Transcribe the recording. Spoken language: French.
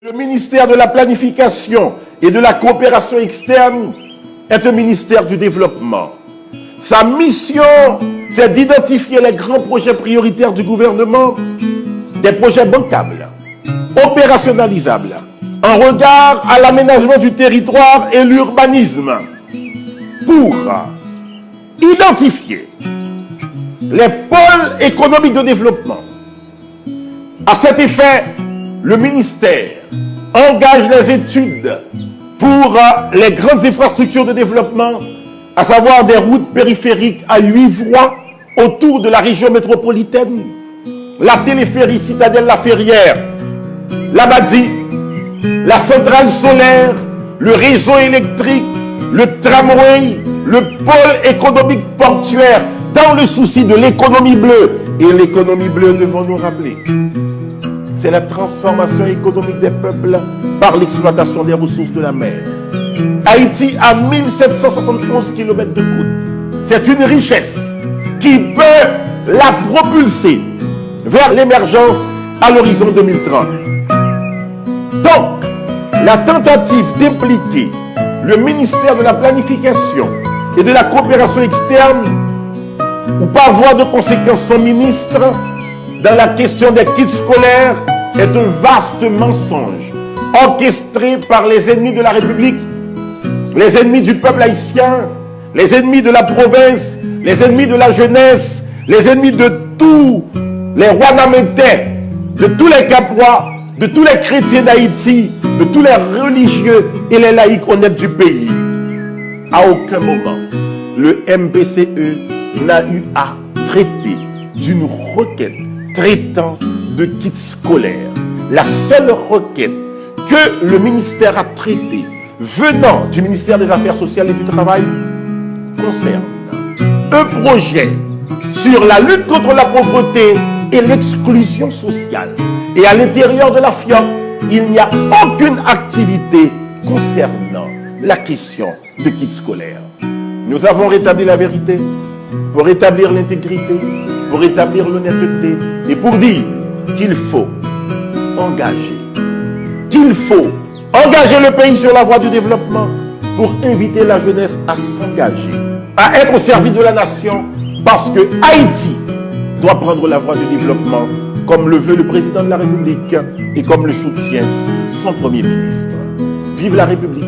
Le ministère de la Planification et de la Coopération externe est un ministère du développement. Sa mission, c'est d'identifier les grands projets prioritaires du gouvernement, des projets bancables, opérationnalisables, en regard à l'aménagement du territoire et l'urbanisme, pour identifier les pôles économiques de développement. À cet effet, le ministère engage les études pour les grandes infrastructures de développement, à savoir des routes périphériques à 8 voies autour de la région métropolitaine, la téléphérie Citadelle-La Ferrière, la Badi, la centrale solaire, le réseau électrique, le tramway, le pôle économique portuaire, dans le souci de l'économie bleue. Et l'économie bleue, devons nous rappeler, c'est la transformation économique des peuples par l'exploitation des ressources de la mer. Haïti a 1771 km de côte. C'est une richesse qui peut la propulser vers l'émergence à l'horizon 2030. Donc, la tentative d'impliquer le ministère de la Planification et de la Coopération externe, ou par voie de conséquence son ministre, dans la question des kits scolaires, est un vaste mensonge orchestré par les ennemis de la République, les ennemis du peuple haïtien, les ennemis de la province, les ennemis de la jeunesse, les ennemis de tous les Rwanamétais, de tous les Capois, de tous les chrétiens d'Haïti, de tous les religieux et les laïcs honnêtes du pays. À aucun moment, le MPCE n'a eu à traiter d'une requête traitant de kits scolaires. La seule requête que le ministère a traitée venant du ministère des Affaires sociales et du Travail concerne un projet sur la lutte contre la pauvreté et l'exclusion sociale. Et à l'intérieur de la FIOC, il n'y a aucune activité concernant la question de kits scolaires. Nous avons rétabli la vérité pour rétablir l'intégrité, pour rétablir l'honnêteté et pour dire qu'il faut engager le pays sur la voie du développement pour inviter la jeunesse à s'engager, à être au service de la nation, parce que Haïti doit prendre la voie du développement comme le veut le président de la République et comme le soutient son premier ministre. Vive la République!